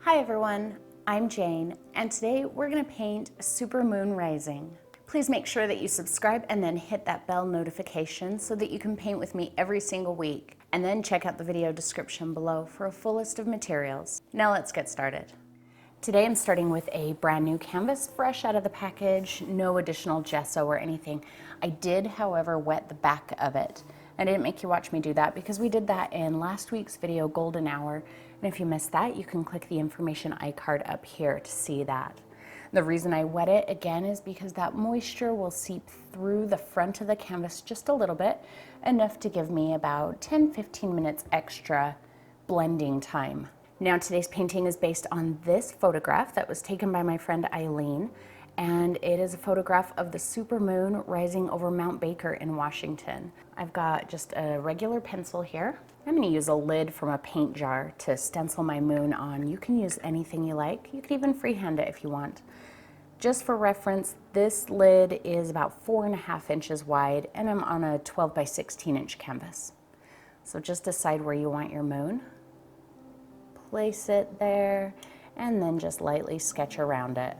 Hi everyone, I'm Jane, and today we're going to paint Supermoon Rising. Please make sure that you subscribe and then hit that bell notification so that you can paint with me every single week. And then check out the video description below for a full list of materials. Now let's get started. Today I'm starting with a brand new canvas, fresh out of the package, no additional gesso or anything. I did, however, wet the back of it. I didn't make you watch me do that because we did that in last week's video, Golden Hour. And if you missed that, you can click the information iCard up here to see that. The reason I wet it again is because that moisture will seep through the front of the canvas just a little bit, enough to give me about 10-15 minutes extra blending time. Now today's painting is based on this photograph that was taken by my friend Eileen, and it is a photograph of the supermoon rising over Mount Baker in Washington. I've got just a regular pencil here. I'm going to use a lid from a paint jar to stencil my moon on. You can use anything you like. You could even freehand it if you want. Just for reference, this lid is about 4.5 inches wide, and I'm on a 12 by 16 inch canvas. So just decide where you want your moon. Place it there, and then just lightly sketch around it.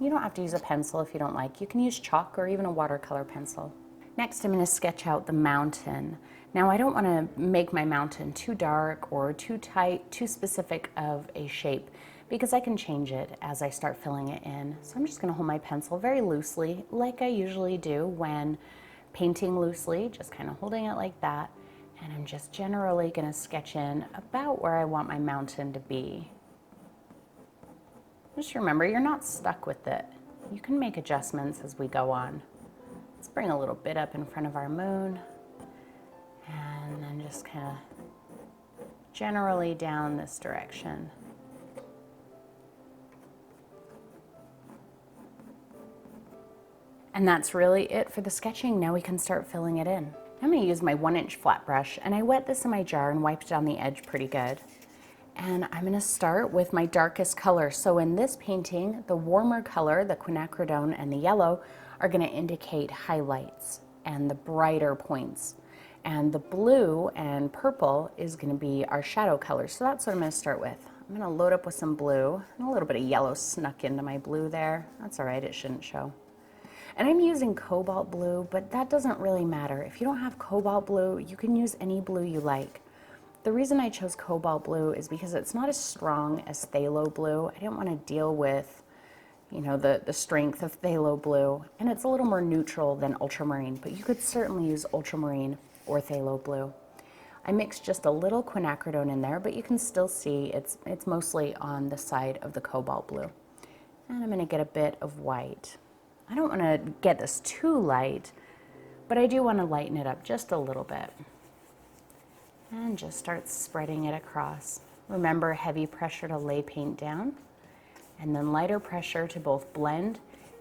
You don't have to use a pencil if you don't like. You can use chalk or even a watercolor pencil. Next, I'm going to sketch out the mountain. Now, I don't want to make my mountain too dark or too tight, too specific of a shape, because I can change it as I start filling it in. So I'm just going to hold my pencil very loosely, like I usually do when painting loosely, just kind of holding it like that. And I'm just generally going to sketch in about where I want my mountain to be. Just remember, you're not stuck with it. You can make adjustments as we go on. Let's bring a little bit up in front of our moon, and then just kind of generally down this direction. And that's really it for the sketching. Now we can start filling it in. I'm going to use my 1-inch flat brush, and I wet this in my jar and wiped down the edge pretty good. And I'm going to start with my darkest color. So in this painting, the warmer color, the quinacridone and the yellow, are going to indicate highlights and the brighter points. And the blue and purple is going to be our shadow colors. So that's what I'm going to start with. I'm going to load up with some blue, and a little bit of yellow snuck into my blue there. That's all right, it shouldn't show. And I'm using cobalt blue, but that doesn't really matter. If you don't have cobalt blue, you can use any blue you like. The reason I chose cobalt blue is because it's not as strong as phthalo blue. I didn't want to deal with, you know, the strength of phthalo blue, and it's a little more neutral than ultramarine, but you could certainly use ultramarine or phthalo blue. I mixed just a little quinacridone in there, but you can still see it's mostly on the side of the cobalt blue. And I'm going to get a bit of white. I don't want to get this too light, but I do want to lighten it up just a little bit. And just start spreading it across. Remember, heavy pressure to lay paint down, and then lighter pressure to both blend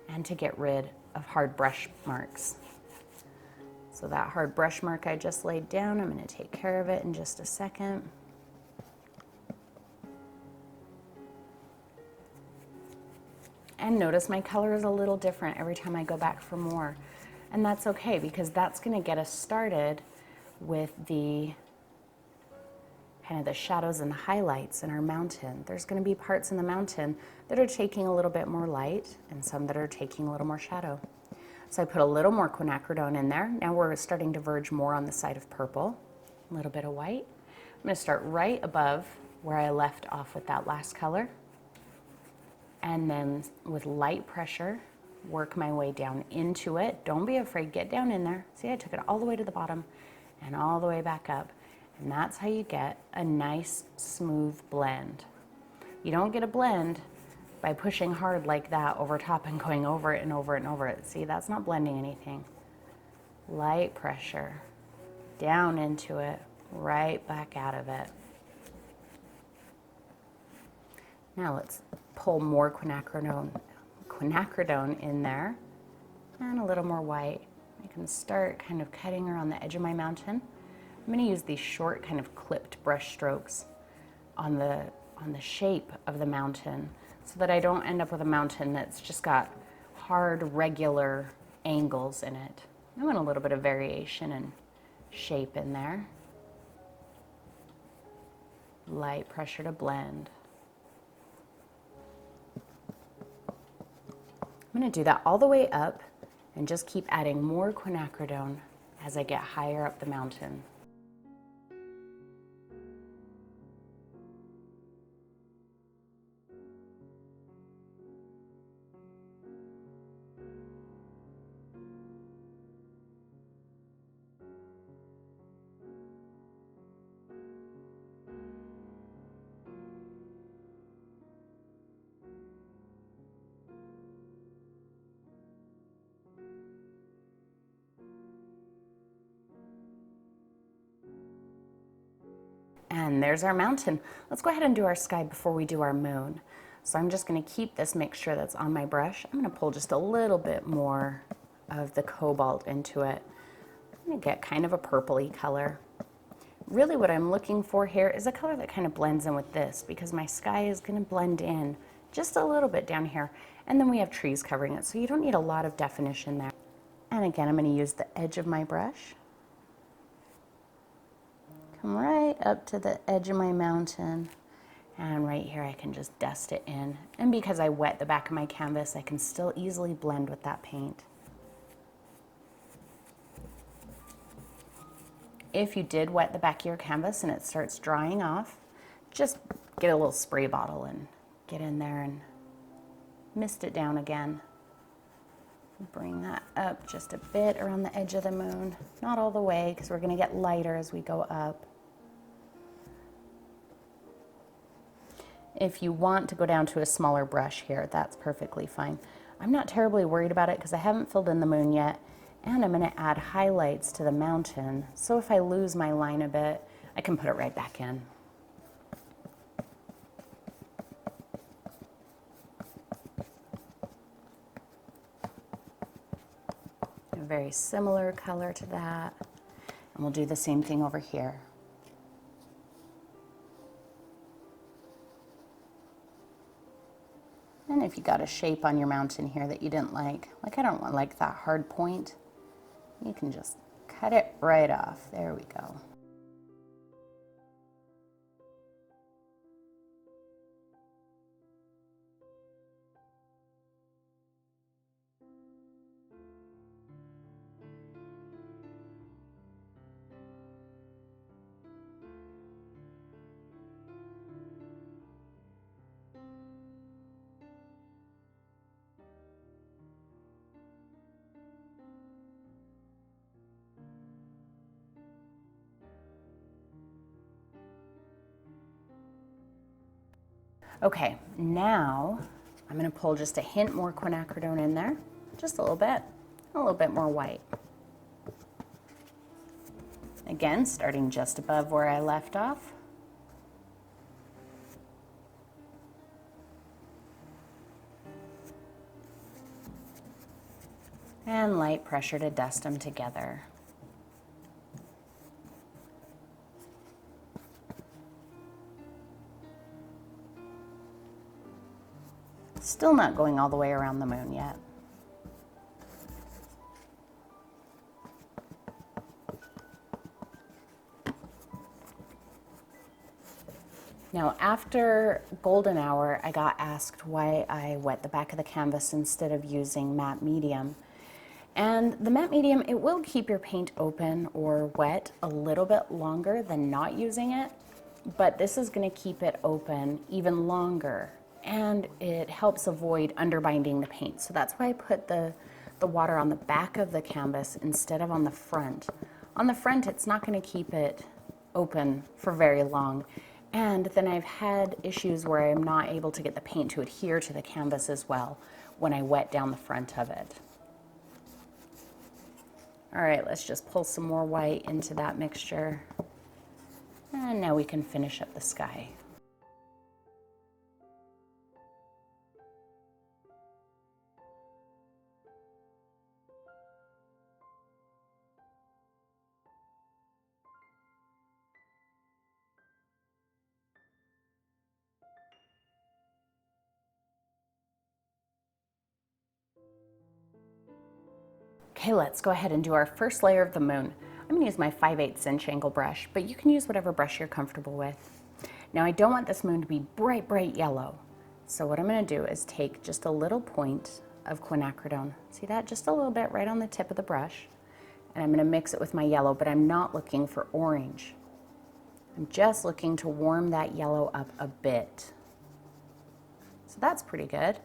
and to get rid of hard brush marks. So that hard brush mark I just laid down, I'm going to take care of it in just a second. And notice my color is a little different every time I go back for more. And that's okay, because that's going to get us started with the kind of the shadows and the highlights in our mountain. There's going to be parts in the mountain that are taking a little bit more light and some that are taking a little more shadow. So I put a little more quinacridone in there. Now we're starting to verge more on the side of purple. A little bit of white. I'm going to start right above where I left off with that last color. And then with light pressure, work my way down into it. Don't be afraid, get down in there. See, I took it all the way to the bottom and all the way back up. And that's how you get a nice, smooth blend. You don't get a blend by pushing hard like that over top and going over it and over it and over it. See, that's not blending anything. Light pressure, down into it, right back out of it. Now let's pull more quinacridone in there, and a little more white. I can start kind of cutting around the edge of my mountain. I'm going to use these short kind of clipped brush strokes on the shape of the mountain so that I don't end up with a mountain that's just got hard, regular angles in it. I want a little bit of variation and shape in there. Light pressure to blend. I'm going to do that all the way up and just keep adding more quinacridone as I get higher up the mountain. And there's our mountain. Let's go ahead and do our sky before we do our moon. So I'm just going to keep this mixture that's on my brush. I'm going to pull just a little bit more of the cobalt into it. I'm going to get kind of a purpley color. Really what I'm looking for here is a color that kind of blends in with this, because my sky is going to blend in just a little bit down here. And then we have trees covering it, so you don't need a lot of definition there. And again, I'm going to use the edge of my brush. Come right up to the edge of my mountain, and right here I can just dust it in. And because I wet the back of my canvas, I can still easily blend with that paint. If you did wet the back of your canvas and it starts drying off, just get a little spray bottle and get in there and mist it down again. Bring that up just a bit around the edge of the moon. Not all the way, because we're going to get lighter as we go up. If you want to go down to a smaller brush here, that's perfectly fine. I'm not terribly worried about it because I haven't filled in the moon yet, and I'm going to add highlights to the mountain. So if I lose my line a bit, I can put it right back in. A very similar color to that. And we'll do the same thing over here. And if you got a shape on your mountain here that you didn't like I don't want like that hard point, you can just cut it right off. There we go. Okay, now I'm going to pull just a hint more quinacridone in there, just a little bit more white. Again, starting just above where I left off. And light pressure to dust them together. Still not going all the way around the moon yet. Now, after golden hour, I got asked why I wet the back of the canvas instead of using matte medium. And the matte medium, it will keep your paint open or wet a little bit longer than not using it, but this is going to keep it open even longer, and it helps avoid underbinding the paint. So that's why I put the water on the back of the canvas instead of on the front. On the front, it's not going to keep it open for very long. And then I've had issues where I'm not able to get the paint to adhere to the canvas as well when I wet down the front of it. All right, let's just pull some more white into that mixture. And now we can finish up the sky. Okay, let's go ahead and do our first layer of the moon. I'm going to use my 5/8 inch angle brush, but you can use whatever brush you're comfortable with. Now I don't want this moon to be bright, bright yellow. So what I'm gonna do is take just a little point of quinacridone. See that? Just a little bit right on the tip of the brush. And I'm gonna mix it with my yellow, but I'm not looking for orange. I'm just looking to warm that yellow up a bit. So that's pretty good.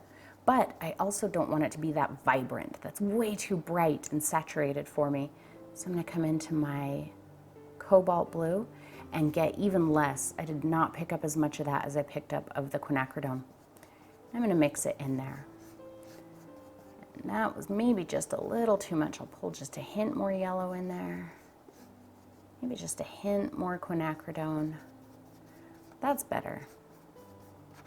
But I also don't want it to be that vibrant. That's way too bright and saturated for me. So I'm gonna come into my cobalt blue and get even less. I did not pick up as much of that as I picked up of the quinacridone. I'm gonna mix it in there. And that was maybe just a little too much. I'll pull just a hint more yellow in there. Maybe just a hint more quinacridone. That's better.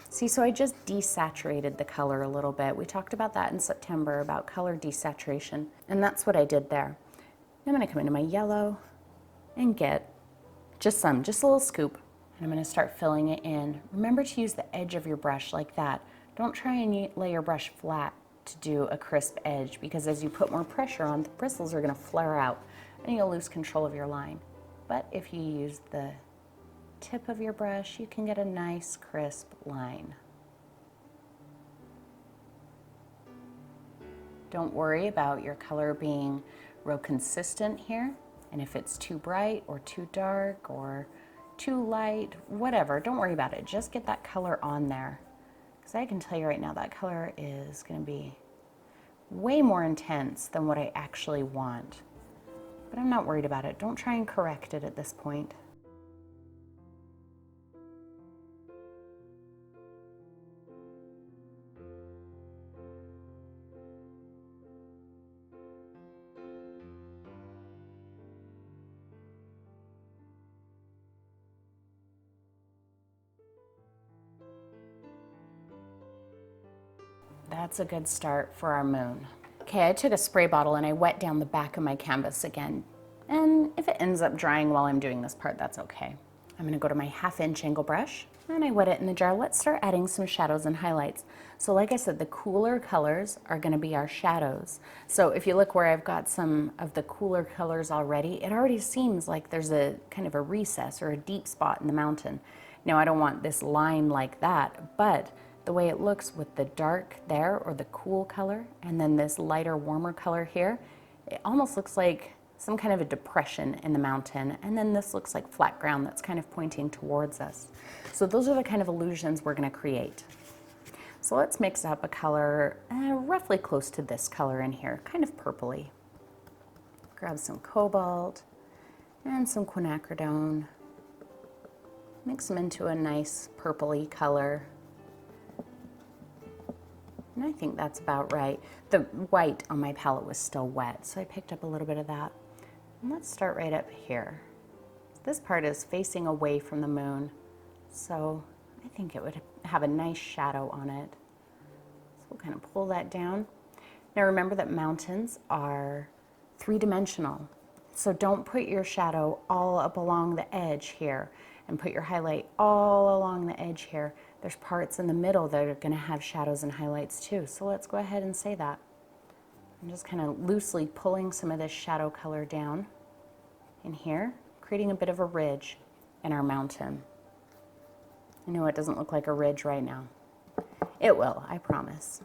See, so I just desaturated the color a little bit. We talked about that in September, about color desaturation, and that's what I did there. I'm gonna come into my yellow and get just a little scoop, and I'm gonna start filling it in. Remember to use the edge of your brush like that. Don't try and lay your brush flat to do a crisp edge, because as you put more pressure on, the bristles are gonna flare out and you'll lose control of your line. But if you use the tip of your brush, you can get a nice crisp line. Don't worry about your color being real consistent here. And if it's too bright or too dark or too light, whatever, don't worry about it. Just get that color on there. Because I can tell you right now that color is going to be way more intense than what I actually want. But I'm not worried about it. Don't try and correct it at this point. That's a good start for our moon. Okay, I took a spray bottle and I wet down the back of my canvas again. And if it ends up drying while I'm doing this part, that's okay. I'm gonna go to my 1/2" angle brush and I wet it in the jar. Let's start adding some shadows and highlights. So like I said, the cooler colors are gonna be our shadows. So if you look where I've got some of the cooler colors already, it already seems like there's a kind of a recess or a deep spot in the mountain. Now I don't want this line like that, but the way it looks with the dark there, or the cool color, and then this lighter, warmer color here, it almost looks like some kind of a depression in the mountain, and then this looks like flat ground that's kind of pointing towards us. So those are the kind of illusions we're going to create. So let's mix up a color roughly close to this color in here, kind of purpley. Grab some cobalt and some quinacridone. Mix them into a nice purpley color. And I think that's about right. The white on my palette was still wet, so I picked up a little bit of that. And let's start right up here. This part is facing away from the moon, so I think it would have a nice shadow on it. So we'll kind of pull that down. Now remember that mountains are three-dimensional, so don't put your shadow all up along the edge here and put your highlight all along the edge here. There's parts in the middle that are going to have shadows and highlights too. So let's go ahead and say that. I'm just kind of loosely pulling some of this shadow color down in here, creating a bit of a ridge in our mountain. I know it doesn't look like a ridge right now. It will, I promise.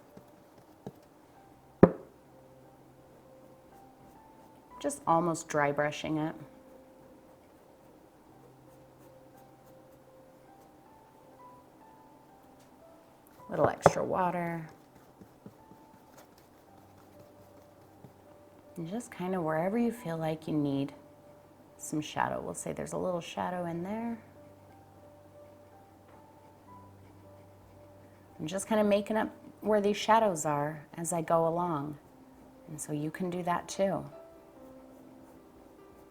Just almost dry brushing it. Little extra water. And just kind of wherever you feel like you need some shadow. We'll say there's a little shadow in there. I'm just kind of making up where these shadows are as I go along. And so you can do that too.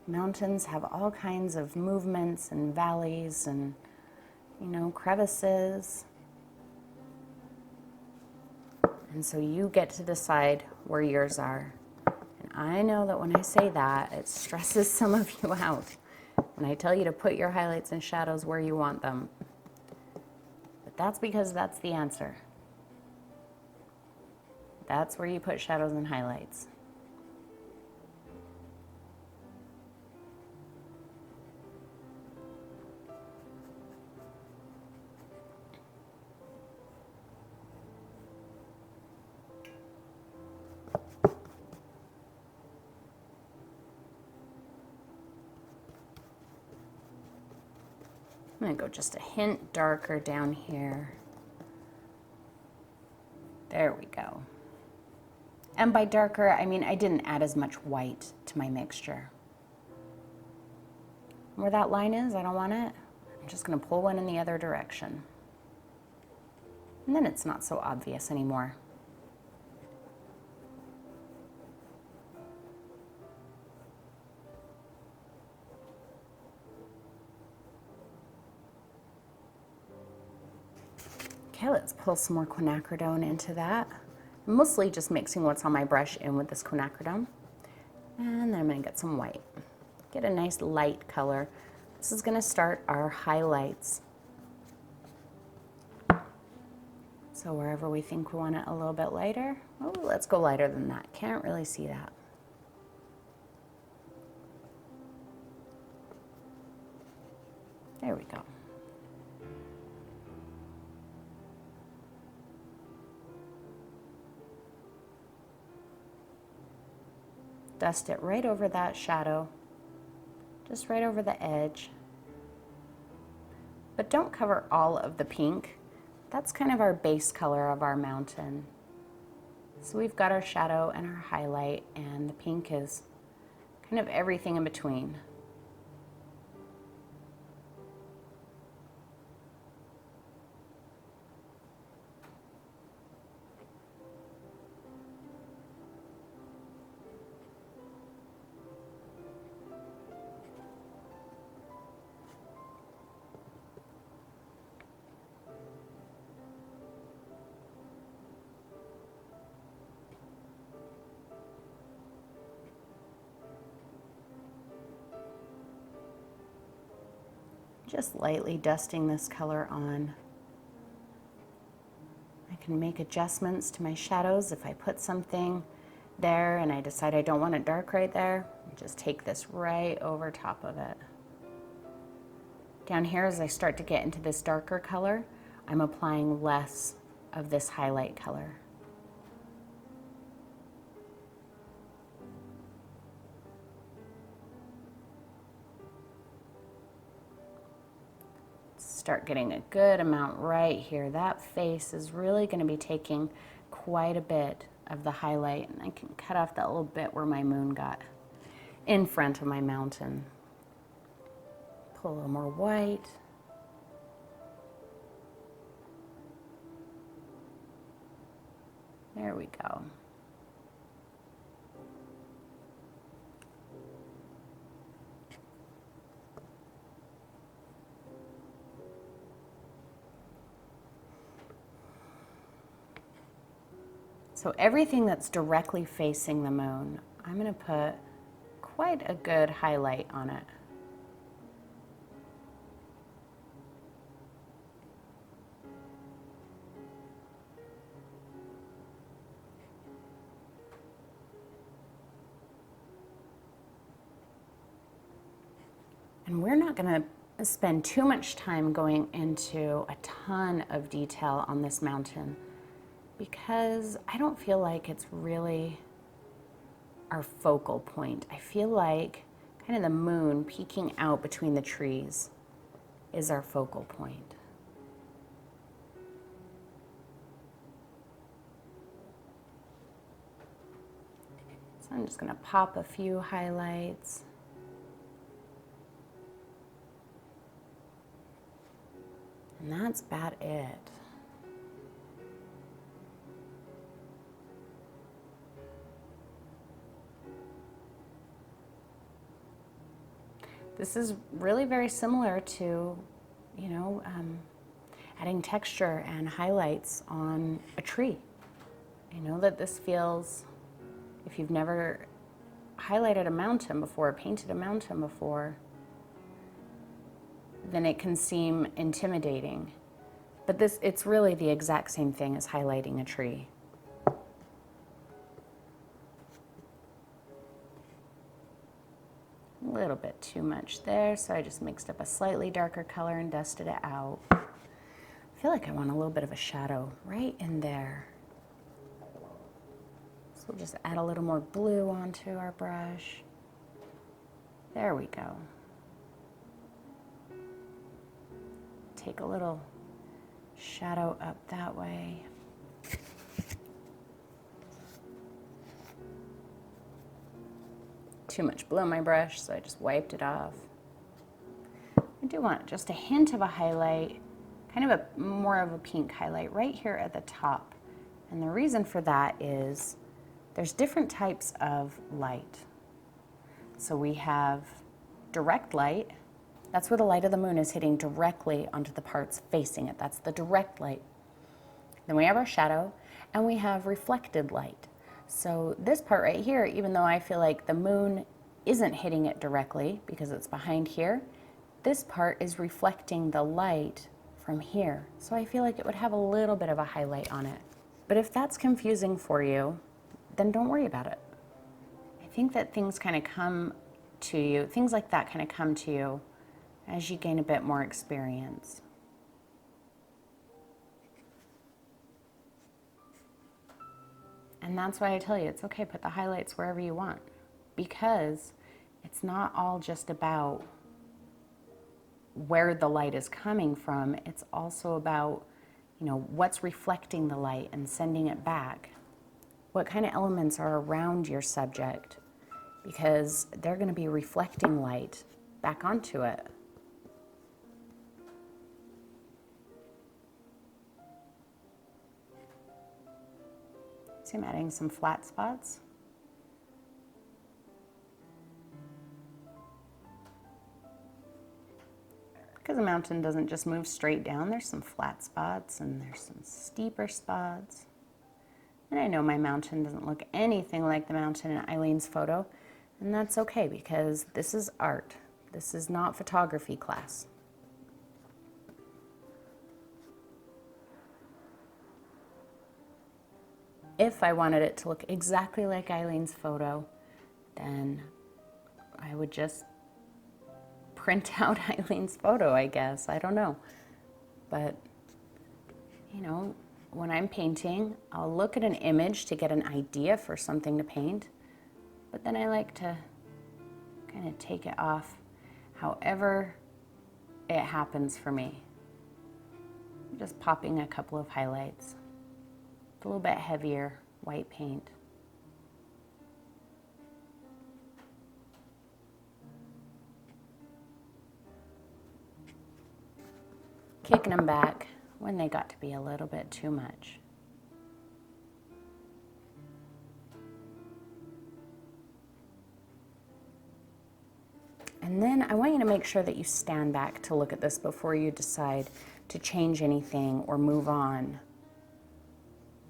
Mountains have all kinds of movements and valleys and, you know, crevices. And so you get to decide where yours are. And I know that when I say that, it stresses some of you out when I tell you to put your highlights and shadows where you want them. But that's because that's the answer. That's where you put shadows and highlights. I'm gonna go just a hint darker down here. There we go. And by darker, I mean I didn't add as much white to my mixture. Where that line is, I don't want it. I'm just gonna pull one in the other direction. And then it's not so obvious anymore. Okay, let's pull some more quinacridone into that. I'm mostly just mixing what's on my brush in with this quinacridone. And then I'm gonna get some white. Get a nice light color. This is gonna start our highlights. So wherever we think we want it a little bit lighter, oh, let's go lighter than that. Can't really see that. There we go. Dust it right over that shadow, just right over the edge. But don't cover all of the pink. That's kind of our base color of our mountain. So we've got our shadow and our highlight, and the pink is kind of everything in between. Just lightly dusting this color on. I can make adjustments to my shadows if I put something there and I decide I don't want it dark right there. Just take this right over top of it. Down here, as I start to get into this darker color, I'm applying less of this highlight color. Start getting a good amount right here. That face is really going to be taking quite a bit of the highlight, and I can cut off that little bit where my moon got in front of my mountain. Pull a little more white. There we go. So everything that's directly facing the moon, I'm going to put quite a good highlight on it. And we're not going to spend too much time going into a ton of detail on this mountain, because I don't feel like it's really our focal point. I feel like kind of the moon peeking out between the trees is our focal point. So I'm just going to pop a few highlights. And that's about it. This is really very similar to, adding texture and highlights on a tree. I know that this feels, if you've never highlighted a mountain before, painted a mountain before, then it can seem intimidating. But it's really the exact same thing as highlighting a tree. A little bit too much there, so I just mixed up a slightly darker color and dusted it out. I feel like I want a little bit of a shadow right in there. So we'll just add a little more blue onto our brush. There we go. take a little shadow up that way. Too much blue on my brush, so I just wiped it off. I do want just a hint of a highlight, kind of a more of a pink highlight right here at the top. And the reason for that is there's different types of light. So we have direct light. That's where the light of the moon is hitting directly onto the parts facing it. That's the direct light. Then we have our shadow, and we have reflected light. So this part right here, even though I feel like the moon isn't hitting it directly because it's behind here, this part is reflecting the light from here. So I feel like it would have a little bit of a highlight on it. But if that's confusing for you, then don't worry about it. I think that things kind of come to you, things like that kind of come to you as you gain a bit more experience. And that's why I tell you, it's okay, put the highlights wherever you want, because it's not all just about where the light is coming from. It's also about, you know, what's reflecting the light and sending it back. What kind of elements are around your subject, because they're going to be reflecting light back onto it. See, I'm adding some flat spots. Because the mountain doesn't just move straight down, there's some flat spots and there's some steeper spots. And I know my mountain doesn't look anything like the mountain in Eileen's photo, and that's okay because this is art. This is not photography class. If I wanted it to look exactly like Eileen's photo, then I would just print out Eileen's photo, I guess. I don't know. But, you know, when I'm painting, I'll look at an image to get an idea for something to paint, but then I like to kind of take it off however it happens for me. I'm just popping a couple of highlights. A little bit heavier white paint. Kicking them back when they got to be a little bit too much. And then I want you to make sure that you stand back to look at this before you decide to change anything or move on.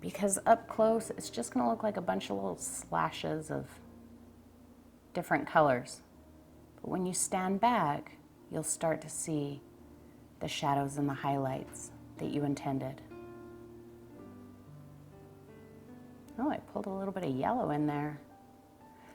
Because up close, it's just going to look like a bunch of little slashes of different colors. But when you stand back, you'll start to see the shadows and the highlights that you intended. Oh, I pulled a little bit of yellow in there.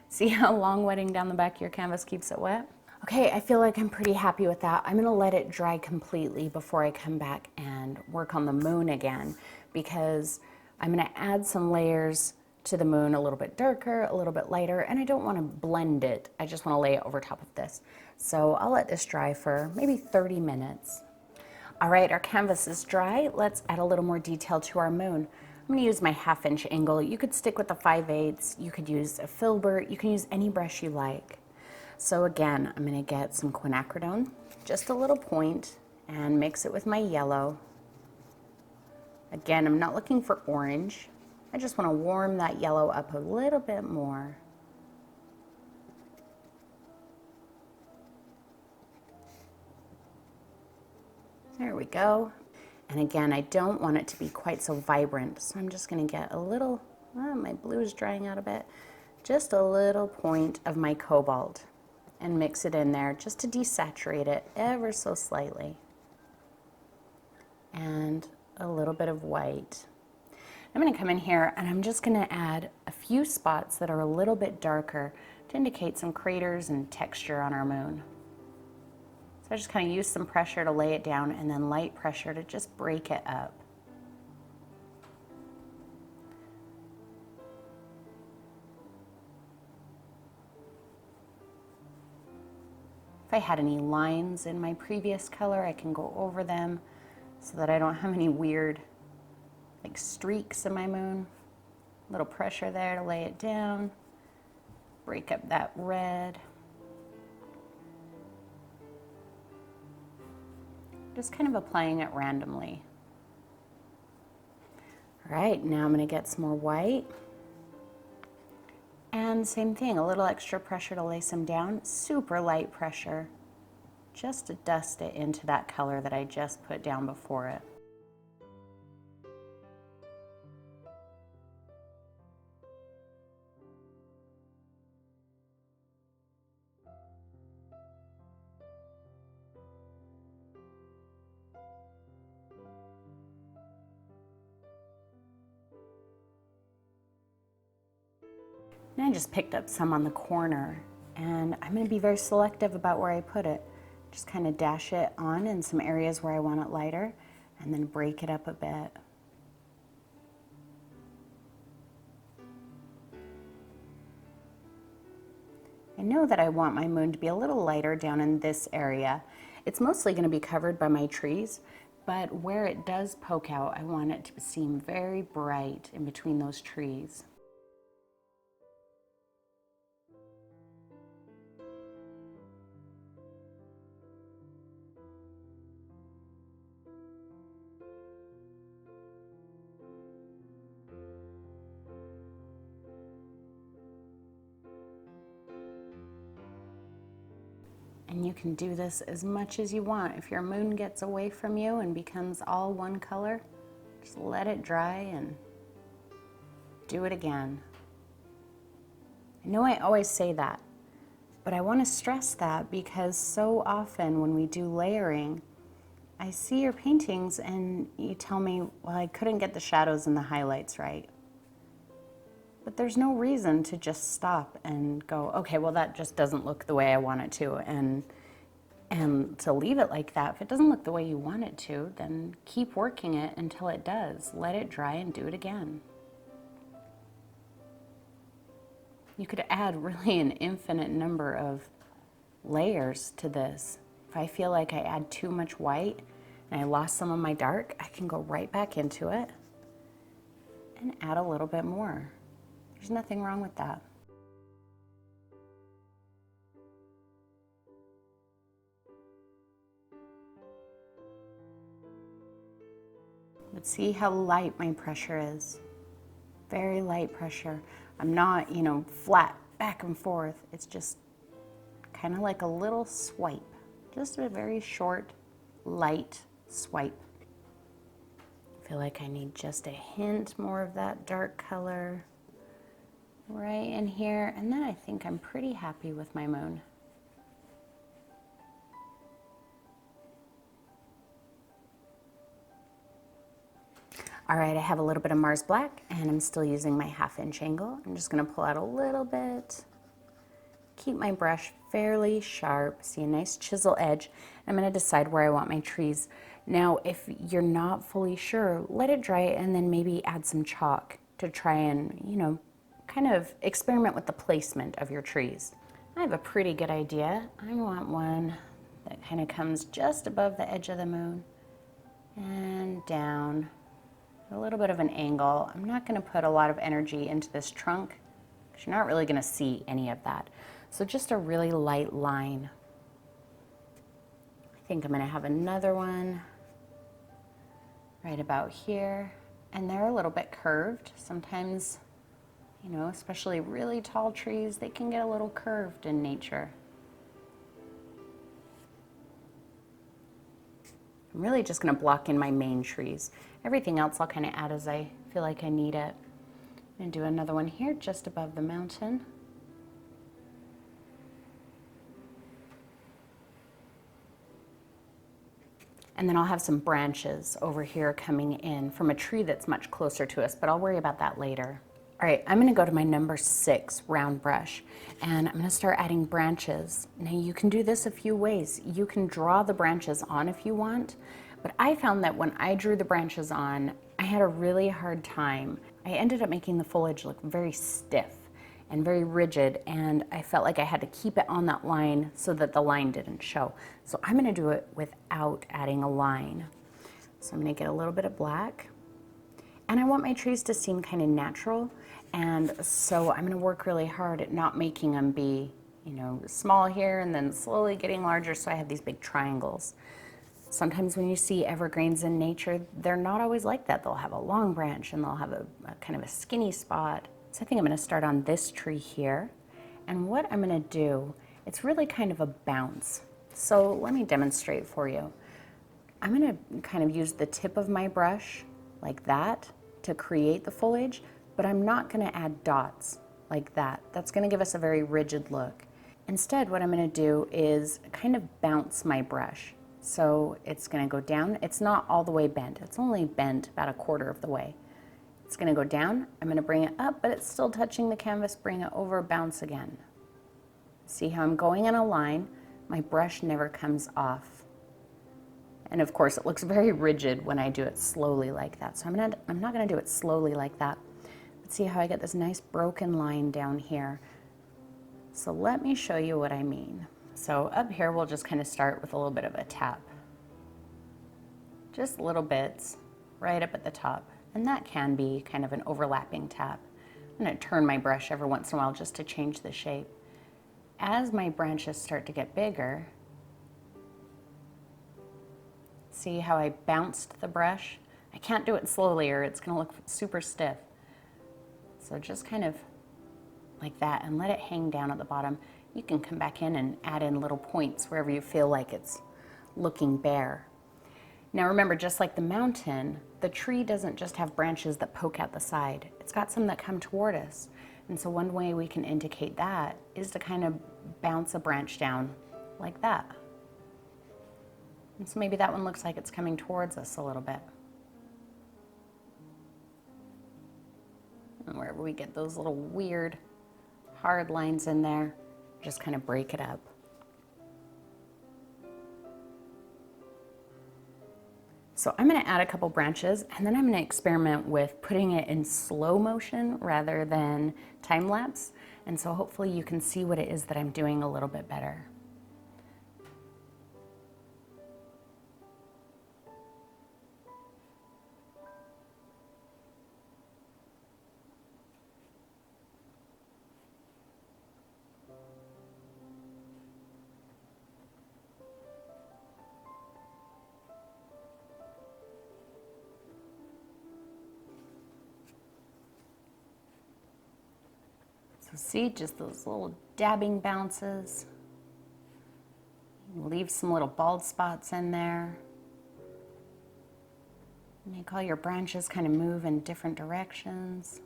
See how long wetting down the back of your canvas keeps it wet? Okay, I feel like I'm pretty happy with that. I'm gonna let it dry completely before I come back and work on the moon again, because I'm gonna add some layers to the moon, a little bit darker, a little bit lighter, and I don't wanna blend it. I just wanna lay it over top of this. So I'll let this dry for maybe 30 minutes. All right, our canvas is dry. Let's add a little more detail to our moon. I'm gonna use my 1/2 inch angle. You could stick with the 5/8, you could use a filbert, you can use any brush you like. So again, I'm gonna get some quinacridone, just a little point, and mix it with my yellow. Again, I'm not looking for orange. I just wanna warm that yellow up a little bit more. There we go. And again, I don't want it to be quite so vibrant, so I'm just gonna get a little, my blue is drying out a bit, just a little point of my cobalt and mix it in there just to desaturate it ever so slightly. And a little bit of white. I'm gonna come in here and I'm just gonna add a few spots that are a little bit darker to indicate some craters and texture on our moon. So I just kind of use some pressure to lay it down and then light pressure to just break it up. If I had any lines in my previous color, I can go over them so that I don't have any weird like streaks in my moon. A little pressure there to lay it down, break up that red. Just kind of applying it randomly. All right, now I'm going to get some more white. And same thing, a little extra pressure to lay some down, super light pressure, just to dust it into that color that I just put down before it. And I just picked up some on the corner, and I'm going to be very selective about where I put it. Just kind of dash it on in some areas where I want it lighter, and then break it up a bit. I know that I want my moon to be a little lighter down in this area. It's mostly going to be covered by my trees, but where it does poke out, I want it to seem very bright in between those trees. And you can do this as much as you want. If your moon gets away from you and becomes all one color, just let it dry and do it again. I know I always say that, but I want to stress that because so often when we do layering, I see your paintings and you tell me, well, I couldn't get the shadows and the highlights right. But there's no reason to just stop and go, okay, well, that just doesn't look the way I want it to, and to leave it like that. If it doesn't look the way you want it to, then keep working it until it does. Let it dry and do it again. You could add really an infinite number of layers to this. If I feel like I add too much white and I lost some of my dark, I can go right back into it and add a little bit more. There's nothing wrong with that. But see how light my pressure is. Very light pressure. I'm not, flat back and forth. It's just kind of like a little swipe. Just a very short, light swipe. I feel like I need just a hint more of that dark color right in here, and then I think I'm pretty happy with my moon. All right, I have a little bit of Mars Black, and I'm still using my 1/2" angle. I'm just gonna pull out a little bit, keep my brush fairly sharp, see a nice chisel edge. I'm gonna decide where I want my trees. Now, if you're not fully sure, let it dry and then maybe add some chalk to try and, kind of experiment with the placement of your trees. I have a pretty good idea. I want one that kind of comes just above the edge of the moon and down, a little bit of an angle. I'm not going to put a lot of energy into this trunk because you're not really going to see any of that. So just a really light line. I think I'm going to have another one right about here, and they're a little bit curved. Sometimes, especially really tall trees, they can get a little curved in nature. I'm really just going to block in my main trees. Everything else I'll kind of add as I feel like I need it. I'm going to do another one here just above the mountain. And then I'll have some branches over here coming in from a tree that's much closer to us, but I'll worry about that later. All right, I'm gonna go to my number 6 round brush, and I'm gonna start adding branches. Now you can do this a few ways. You can draw the branches on if you want, but I found that when I drew the branches on, I had a really hard time. I ended up making the foliage look very stiff, and very rigid, and I felt like I had to keep it on that line so that the line didn't show. So I'm gonna do it without adding a line. So I'm gonna get a little bit of black, and I want my trees to seem kind of natural, and so I'm gonna work really hard at not making them be, you know, small here and then slowly getting larger so I have these big triangles. Sometimes when you see evergreens in nature, they're not always like that. They'll have a long branch and they'll have a kind of a skinny spot. So I think I'm gonna start on this tree here. And what I'm gonna do, it's really kind of a bounce. So let me demonstrate for you. I'm gonna kind of use the tip of my brush like that to create the foliage, but I'm not gonna add dots like that. That's gonna give us a very rigid look. Instead, what I'm gonna do is kind of bounce my brush. So it's gonna go down. It's not all the way bent. It's only bent about a quarter of the way. It's gonna go down. I'm gonna bring it up, but it's still touching the canvas. Bring it over, bounce again. See how I'm going in a line? My brush never comes off. And of course, it looks very rigid when I do it slowly like that. So I'm not gonna do it slowly like that. But see how I get this nice broken line down here? So let me show you what I mean. So up here, we'll just kind of start with a little bit of a tap. Just little bits right up at the top. And that can be kind of an overlapping tap. I'm gonna turn my brush every once in a while just to change the shape. As my branches start to get bigger, see how I bounced the brush? I can't do it slowly or it's gonna look super stiff. So just kind of like that and let it hang down at the bottom. You can come back in and add in little points wherever you feel like it's looking bare. Now remember, just like the mountain, the tree doesn't just have branches that poke out the side. It's got some that come toward us. And so one way we can indicate that is to kind of bounce a branch down like that. And so maybe that one looks like it's coming towards us a little bit. And wherever we get those little weird hard lines in there, just kind of break it up. So I'm gonna add a couple branches and then I'm gonna experiment with putting it in slow motion rather than time lapse. And so hopefully you can see what it is that I'm doing a little bit better. So see, just those little dabbing bounces. Leave some little bald spots in there. Make all your branches kind of move in different directions.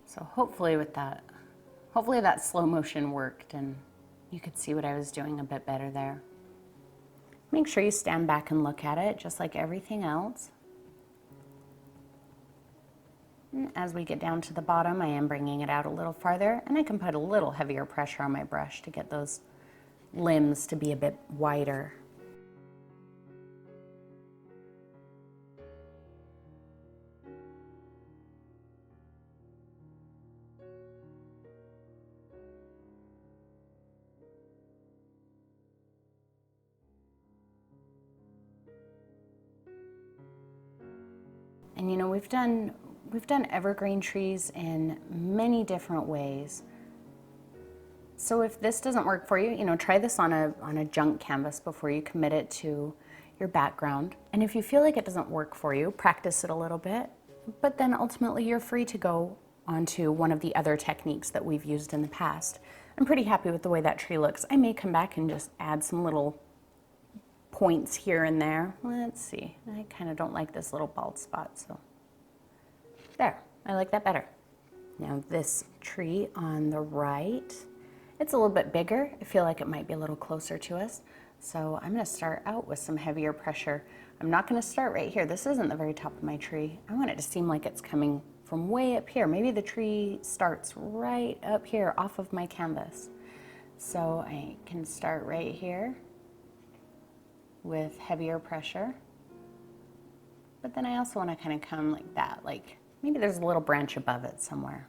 So hopefully that slow motion worked and you could see what I was doing a bit better there. Make sure you stand back and look at it just like everything else. And as we get down to the bottom, I am bringing it out a little farther and I can put a little heavier pressure on my brush to get those limbs to be a bit wider. And you know, we've done evergreen trees in many different ways. So if this doesn't work for you, you know, try this on a junk canvas before you commit it to your background. And if you feel like it doesn't work for you, practice it a little bit, but then ultimately you're free to go onto one of the other techniques that we've used in the past. I'm pretty happy with the way that tree looks. I may come back and just add some little points here and there. Let's see, I kind of don't like this little bald spot, so there, I like that better. Now this tree on the right, it's a little bit bigger. I feel like it might be a little closer to us. So I'm gonna start out with some heavier pressure. I'm not gonna start right here. This isn't the very top of my tree. I want it to seem like it's coming from way up here. Maybe the tree starts right up here off of my canvas. So I can start right here with heavier pressure. But then I also wanna kind of come like that, like maybe there's a little branch above it somewhere.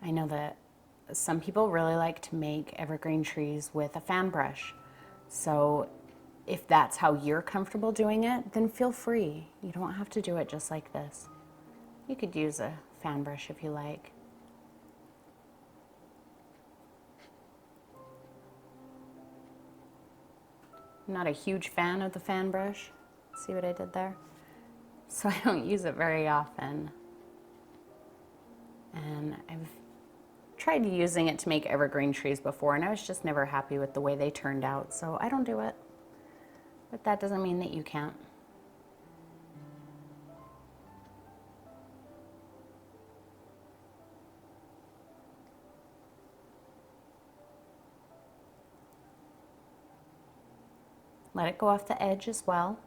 I know that some people really like to make evergreen trees with a fan brush. So if that's how you're comfortable doing it, then feel free. You don't have to do it just like this. You could use a fan brush if you like. I'm not a huge fan of the fan brush. See what I did there? So I don't use it very often. And I've tried using it to make evergreen trees before, and I was just never happy with the way they turned out, so I don't do it. But that doesn't mean that you can't. Let it go off the edge as well.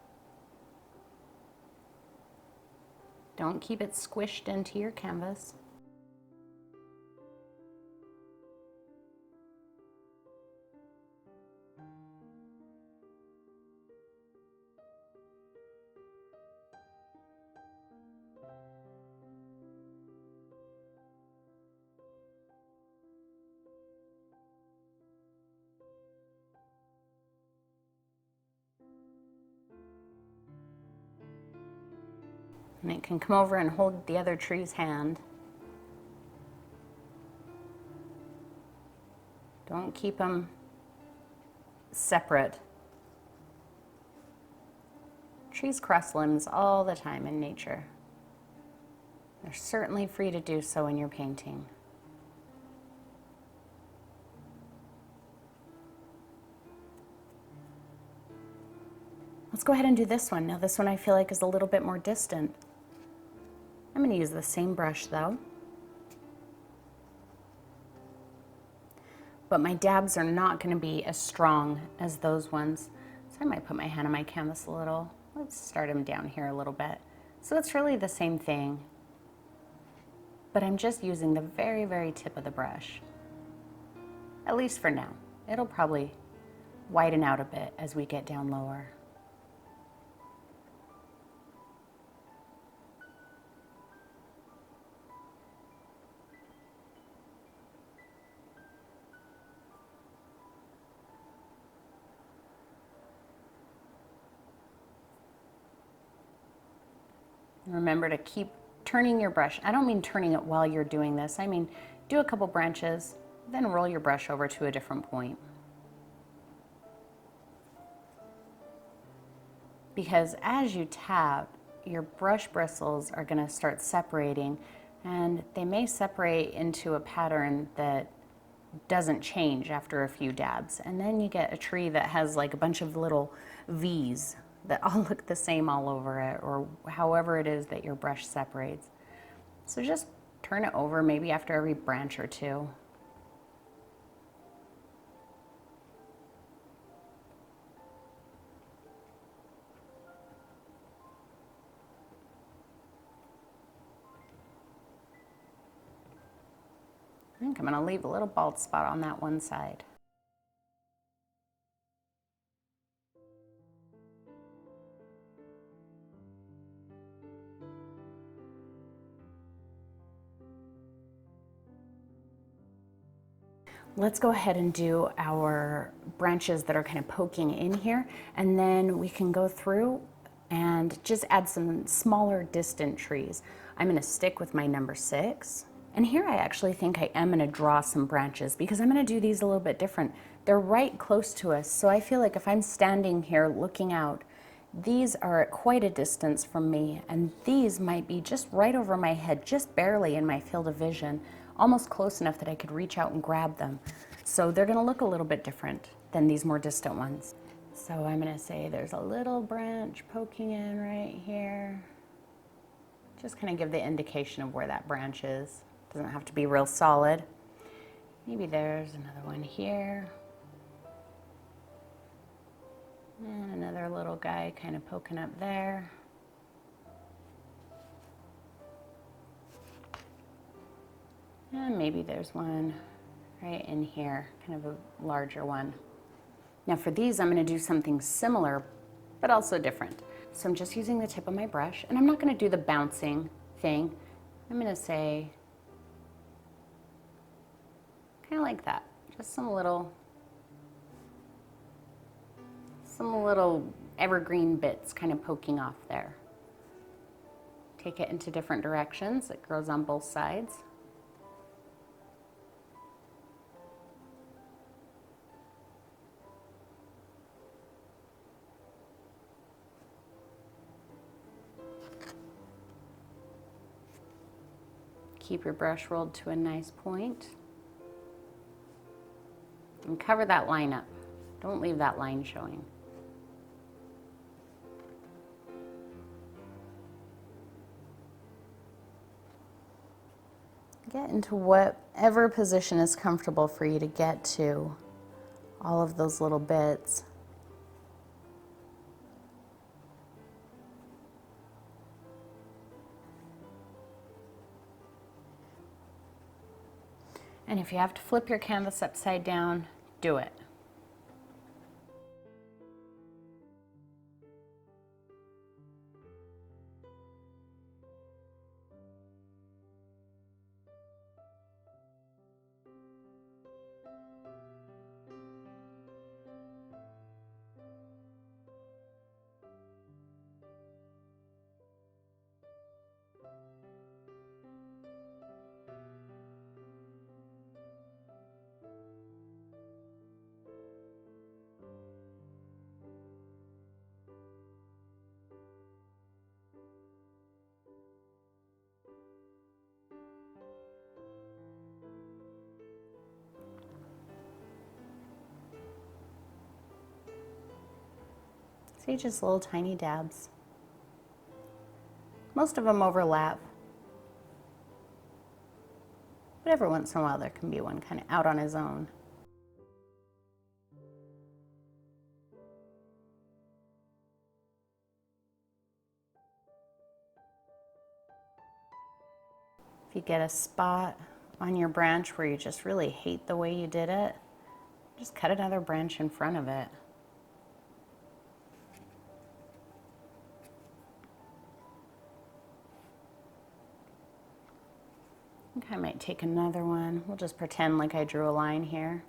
Don't keep it squished into your canvas. And it can come over and hold the other tree's hand. Don't keep them separate. Trees cross limbs all the time in nature. They're certainly free to do so in your painting. Let's go ahead and do this one. Now this one I feel like is a little bit more distant. I'm going to use the same brush though. But my dabs are not going to be as strong as those ones. So I might put my hand on my canvas a little. Let's start them down here a little bit. So it's really the same thing, but I'm just using the very, very tip of the brush. At least for now. It'll probably widen out a bit as we get down lower. Remember to keep turning your brush. I don't mean turning it while you're doing this. I mean, do a couple branches, then roll your brush over to a different point. Because as you tap, your brush bristles are going to start separating, and they may separate into a pattern that doesn't change after a few dabs. And then you get a tree that has like a bunch of little V's that all look the same all over it, or however it is that your brush separates. So just turn it over maybe after every branch or two. I think I'm going to leave a little bald spot on that one side. let's go ahead and do our branches that are kind of poking in here, and then we can go through and just add some smaller distant trees. I'm gonna stick with my number 6. And here I actually think I am gonna draw some branches because I'm gonna do these a little bit different. They're right close to us, so I feel like if I'm standing here looking out, these are at quite a distance from me, and these might be just right over my head, just barely in my field of vision, almost close enough that I could reach out and grab them. So they're gonna look a little bit different than these more distant ones. So I'm gonna say there's a little branch poking in right here. Just kind of give the indication of where that branch is. Doesn't have to be real solid. Maybe there's another one here. And another little guy kind of poking up there. And maybe there's one right in here, kind of a larger one. Now for these, I'm going to do something similar, but also different. So I'm just using the tip of my brush, and I'm not going to do the bouncing thing. I'm going to say, kind of like that, just some little evergreen bits kind of poking off there. Take it into different directions. It grows on both sides. Keep your brush rolled to a nice point. And cover that line up. Don't leave that line showing. Get into whatever position is comfortable for you to get to all of those little bits. And if you have to flip your canvas upside down, do it. See, just little tiny dabs. Most of them overlap, but every once in a while there can be one kind of out on his own. If you get a spot on your branch where you just really hate the way you did it, just cut another branch in front of it. I think I might take another one. We'll just pretend like I drew a line here.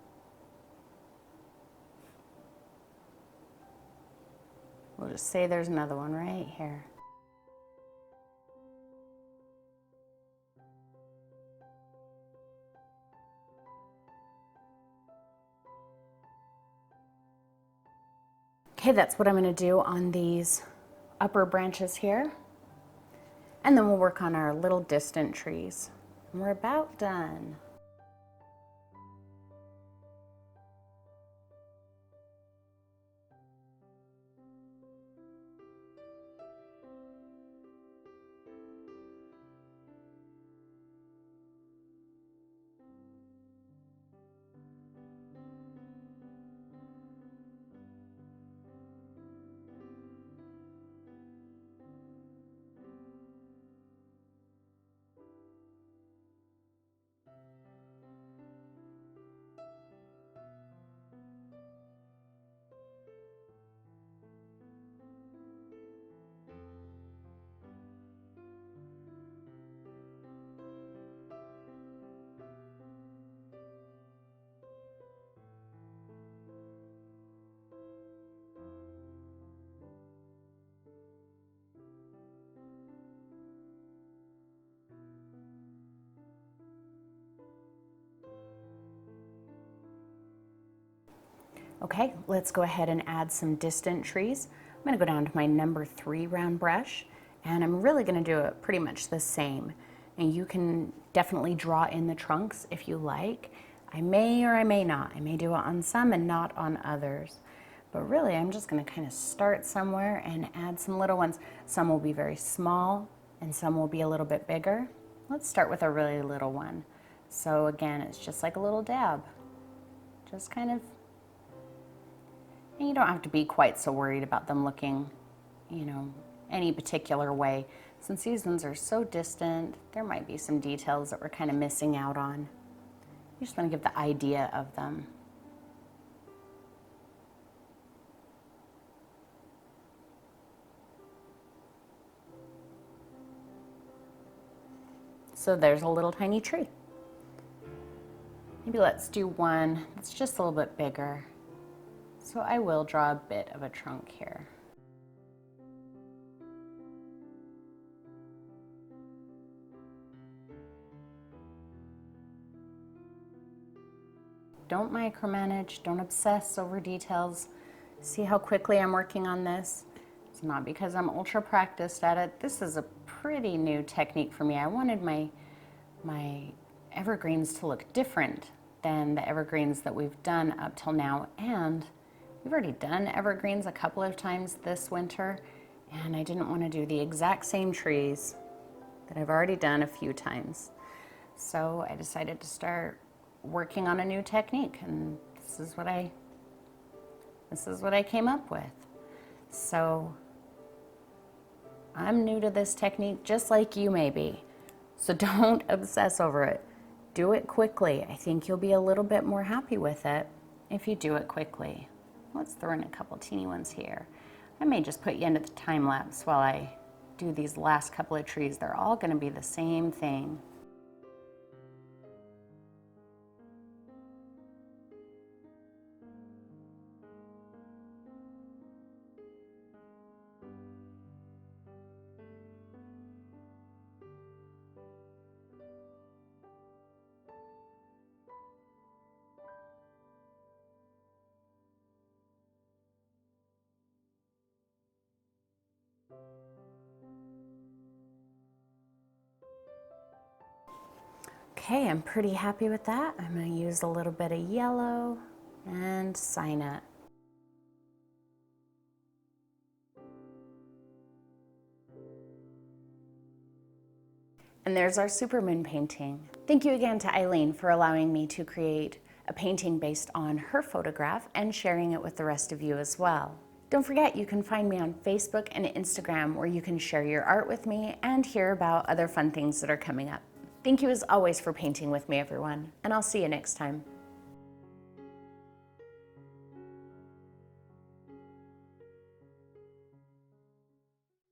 We'll just say there's another one right here. Okay, that's what I'm going to do on these upper branches here. And then we'll work on our little distant trees. And we're about done. Okay, let's go ahead and add some distant trees. I'm gonna go down to my number 3 round brush, and I'm really gonna do it pretty much the same. And you can definitely draw in the trunks if you like. I may or I may not. I may do it on some and not on others. But really, I'm just gonna kind of start somewhere and add some little ones. Some will be very small and some will be a little bit bigger. Let's start with a really little one. So again, it's just like a little dab. Just kind of, and you don't have to be quite so worried about them looking, any particular way. Since these ones are so distant, there might be some details that we're kind of missing out on. You just want to give the idea of them. So there's a little tiny tree. Maybe let's do one that's just a little bit bigger. So I will draw a bit of a trunk here. Don't micromanage, don't obsess over details. See how quickly I'm working on this? It's not because I'm ultra practiced at it. This is a pretty new technique for me. I wanted my evergreens to look different than the evergreens that we've done up till now. And we've already done evergreens a couple of times this winter, and I didn't want to do the exact same trees that I've already done a few times. So I decided to start working on a new technique, and this is what I came up with. So I'm new to this technique just like you may be. So don't obsess over it. Do it quickly. I think you'll be a little bit more happy with it if you do it quickly. Let's throw in a couple teeny ones here. I may just put you into the time lapse while I do these last couple of trees. They're all going to be the same thing. Okay, I'm pretty happy with that. I'm going to use a little bit of yellow and sign it. And there's our Supermoon painting. Thank you again to Eileen for allowing me to create a painting based on her photograph and sharing it with the rest of you as well. Don't forget, you can find me on Facebook and Instagram where you can share your art with me and hear about other fun things that are coming up. Thank you as always for painting with me, everyone, and I'll see you next time.